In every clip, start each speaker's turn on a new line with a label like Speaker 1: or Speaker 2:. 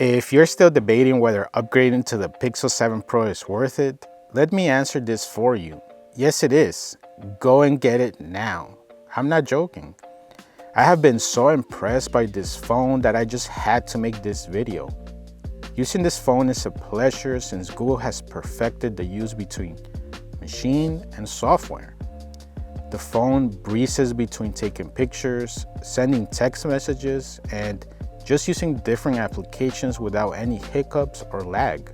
Speaker 1: If you're still debating whether upgrading to the Pixel 7 Pro is worth it, let me answer this for you. Yes, it is. Go and get it now. I'm not joking. I have been so impressed by this phone that I just had to make this video. Using this phone is a pleasure since Google has perfected the use between machine and software. The phone breezes between taking pictures, sending text messages, and just using different applications without any hiccups or lag.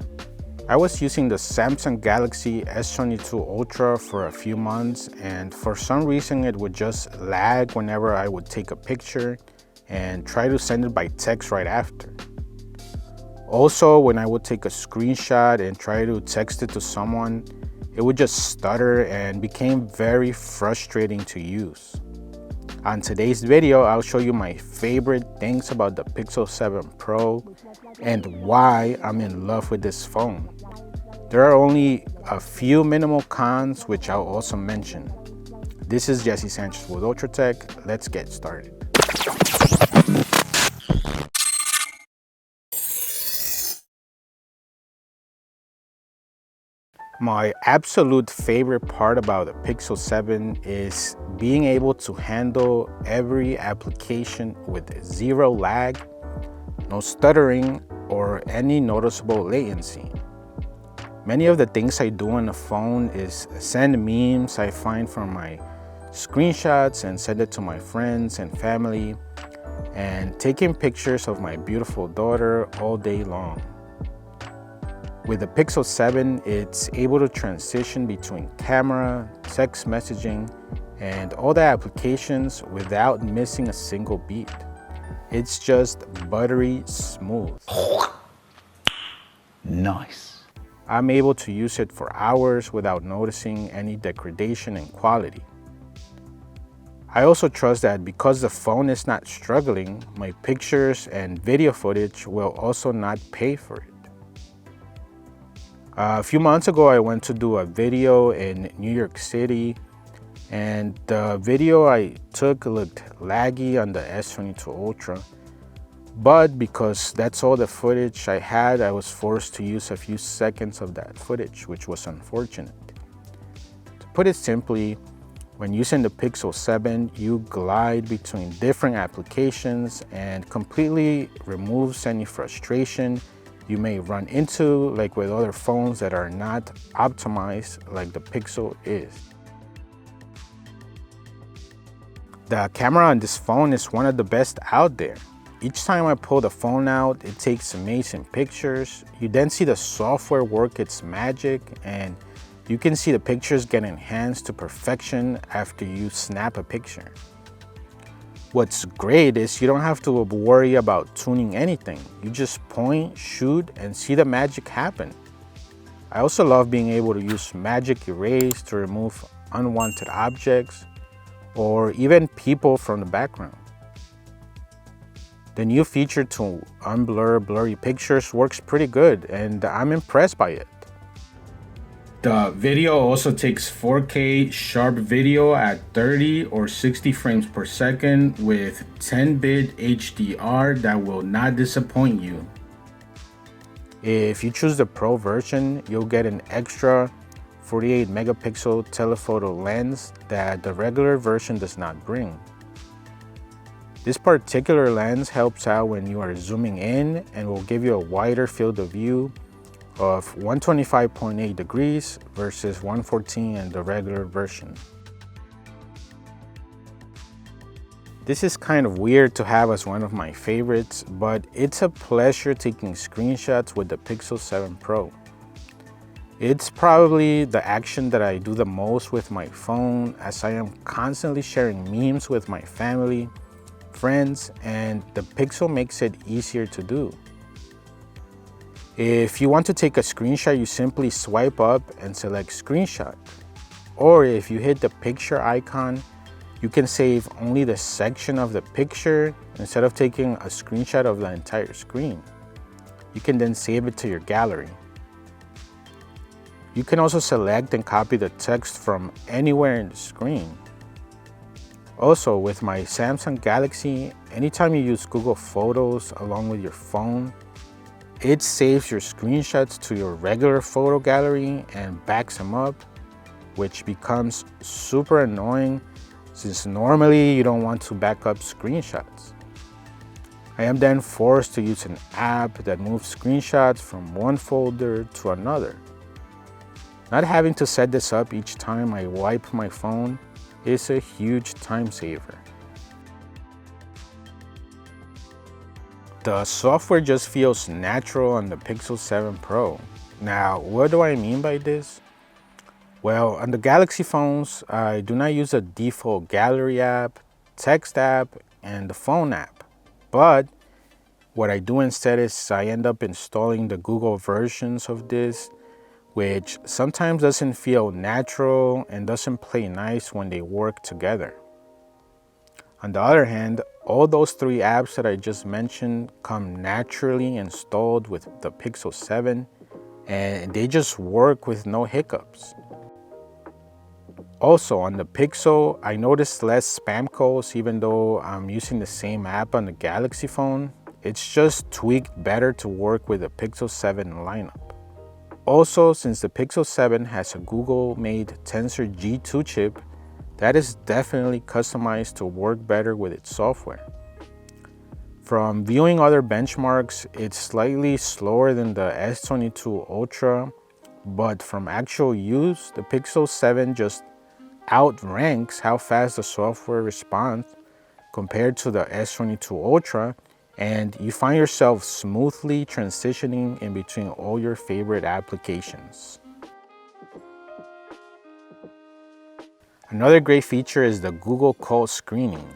Speaker 1: I was using the Samsung Galaxy S22 Ultra for a few months, and for some reason it would just lag whenever I would take a picture and try to send it by text right after. Also, when I would take a screenshot and try to text it to someone, it would just stutter and became very frustrating to use. On today's video, I'll show you my favorite things about the Pixel 7 Pro and why I'm in love with this phone. There are only a few minimal cons which I'll also mention. This is Jesse Sanchez with Ultratech. Let's get started. My absolute favorite part about the Pixel 7 is being able to handle every application with zero lag, no stuttering, or any noticeable latency. Many of the things I do on the phone is send memes I find from my screenshots and send it to my friends and family, and taking pictures of my beautiful daughter all day long. With the Pixel 7, it's able to transition between camera, text messaging, and all the applications without missing a single beat. It's just buttery smooth.
Speaker 2: Nice.
Speaker 1: I'm able to use it for hours without noticing any degradation in quality. I also trust that because the phone is not struggling, my pictures and video footage will also not pay for it. A few months ago, I went to do a video in New York City, and the video I took looked laggy on the S22 Ultra. But because that's all the footage I had, I was forced to use a few seconds of that footage, which was unfortunate. To put it simply, when using the Pixel 7, you glide between different applications and completely removes any frustration you may run into, like with other phones that are not optimized like the Pixel is. The camera on this phone is one of the best out there. Each time I pull the phone out, it takes amazing pictures. You then see the software work its magic, and you can see the pictures get enhanced to perfection after you snap a picture. What's great is you don't have to worry about tuning anything. You just point, shoot, and see the magic happen. I also love being able to use magic erase to remove unwanted objects or even people from the background. The new feature to unblur blurry pictures works pretty good, and I'm impressed by it. The video also takes 4K sharp video at 30 or 60 frames per second with 10-bit HDR that will not disappoint you. If you choose the Pro version, you'll get an extra 48 megapixel telephoto lens that the regular version does not bring. This particular lens helps out when you are zooming in and will give you a wider field of view of 125.8 degrees versus 114 in the regular version. This is kind of weird to have as one of my favorites, but it's a pleasure taking screenshots with the Pixel 7 Pro. It's probably the action that I do the most with my phone, as I am constantly sharing memes with my family, friends, and the Pixel makes it easier to do. If you want to take a screenshot, you simply swipe up and select screenshot. Or if you hit the picture icon, you can save only the section of the picture instead of taking a screenshot of the entire screen. You can then save it to your gallery. You can also select and copy the text from anywhere in the screen. Also, with my Samsung Galaxy, anytime you use Google Photos along with your phone, It saves your screenshots to your regular photo gallery and backs them up, which becomes super annoying since normally you don't want to back up screenshots. I am then forced to use an app that moves screenshots from one folder to another. Not having to set this up each time I wipe my phone is a huge time saver. The software just feels natural on the Pixel 7 Pro. Now, what do I mean by this? Well, on the Galaxy phones, I do not use a default gallery app, text app, and the phone app. But what I do instead is I end up installing the Google versions of this, which sometimes doesn't feel natural and doesn't play nice when they work together. On the other hand, all those three apps that I just mentioned come naturally installed with the Pixel 7, and they just work with no hiccups. Also, on the Pixel, I noticed less spam calls even though I'm using the same app on the Galaxy phone. It's just tweaked better to work with the Pixel 7 lineup. Also, since the Pixel 7 has a Google-made Tensor G2 chip, that is definitely customized to work better with its software. From viewing other benchmarks, it's slightly slower than the S22 Ultra, but from actual use, the Pixel 7 just outranks how fast the software responds compared to the S22 Ultra, and you find yourself smoothly transitioning in between all your favorite applications. Another great feature is the Google call screening.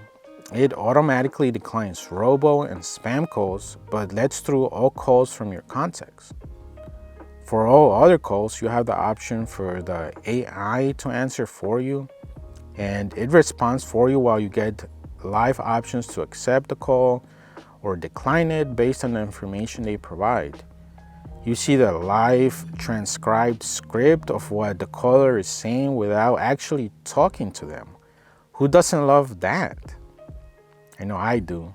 Speaker 1: It automatically declines robo and spam calls, but lets through all calls from your contacts. For all other calls, you have the option for the AI to answer for you, and it responds for you while you get live options to accept the call or decline it based on the information they provide. You see the live transcribed script of what the caller is saying without actually talking to them. Who doesn't love that? I know I do.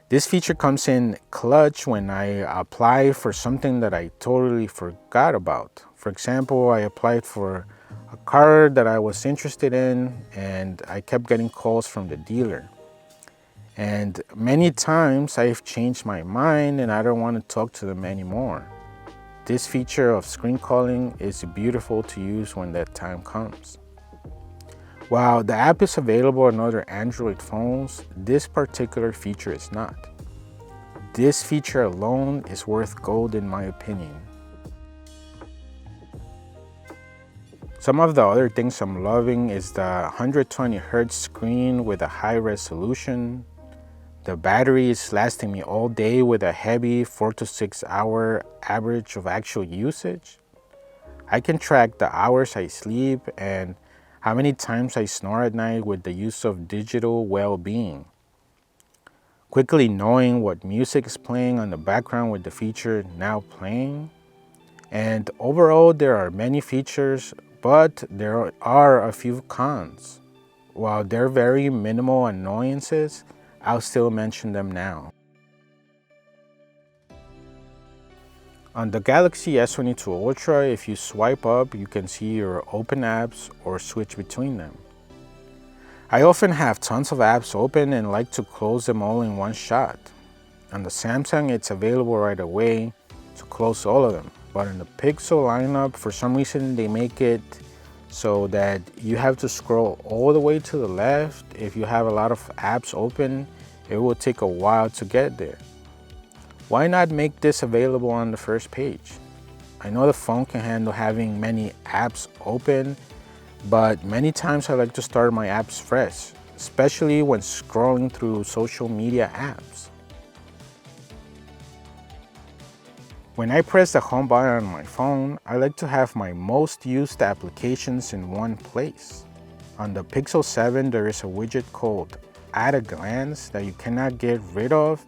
Speaker 1: This feature comes in clutch when I apply for something that I totally forgot about. For example, I applied for a car that I was interested in and I kept getting calls from the dealer. And many times I've changed my mind and I don't want to talk to them anymore. This feature of screen calling is beautiful to use when that time comes. While the app is available on other Android phones, this particular feature is not. This feature alone is worth gold in my opinion. Some of the other things I'm loving is the 120Hz screen with a high resolution. The battery is lasting me all day with a heavy 4 to 6 hour average of actual usage. I can track the hours I sleep and how many times I snore at night with the use of digital well-being. Quickly knowing what music is playing on the background with the feature now playing. And overall, there are many features, but there are a few cons. While they're very minimal annoyances, I'll still mention them now. On the Galaxy S22 Ultra, if you swipe up, you can see your open apps or switch between them. I often have tons of apps open and like to close them all in one shot. On the Samsung, it's available right away to close all of them. But in the Pixel lineup, for some reason, they make it so that you have to scroll all the way to the left. If you have a lot of apps open, it will take a while to get there. Why not make this available on the first page? I know the phone can handle having many apps open, but many times I like to start my apps fresh, especially when scrolling through social media apps. When I press the home button on my phone, I like to have my most used applications in one place. On the Pixel 7, there is a widget called At a Glance that you cannot get rid of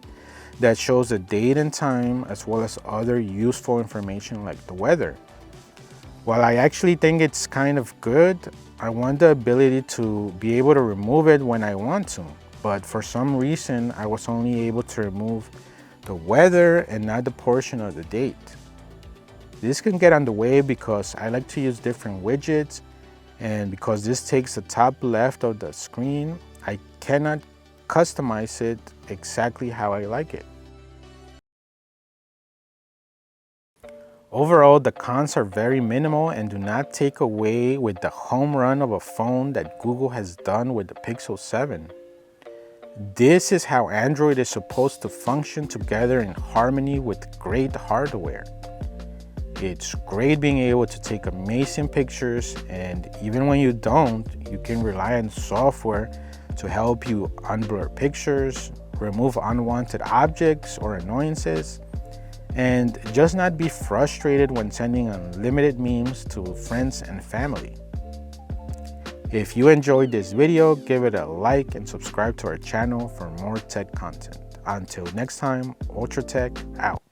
Speaker 1: that shows the date and time as well as other useful information like the weather. While I actually think it's kind of good, I want the ability to be able to remove it when I want to, but for some reason I was only able to remove the weather and not the portion of the date. This can get on the way because I like to use different widgets, and because this takes the top left of the screen, I cannot customize it exactly how I like it. Overall, the cons are very minimal and do not take away with the home run of a phone that Google has done with the Pixel 7. This is how Android is supposed to function together in harmony with great hardware. It's great being able to take amazing pictures, and even when you don't, you can rely on software to help you unblur pictures, remove unwanted objects or annoyances, and just not be frustrated when sending unlimited memes to friends and family. If you enjoyed this video, give it a like and subscribe to our channel for more tech content. Until next time, Ultra Tech out.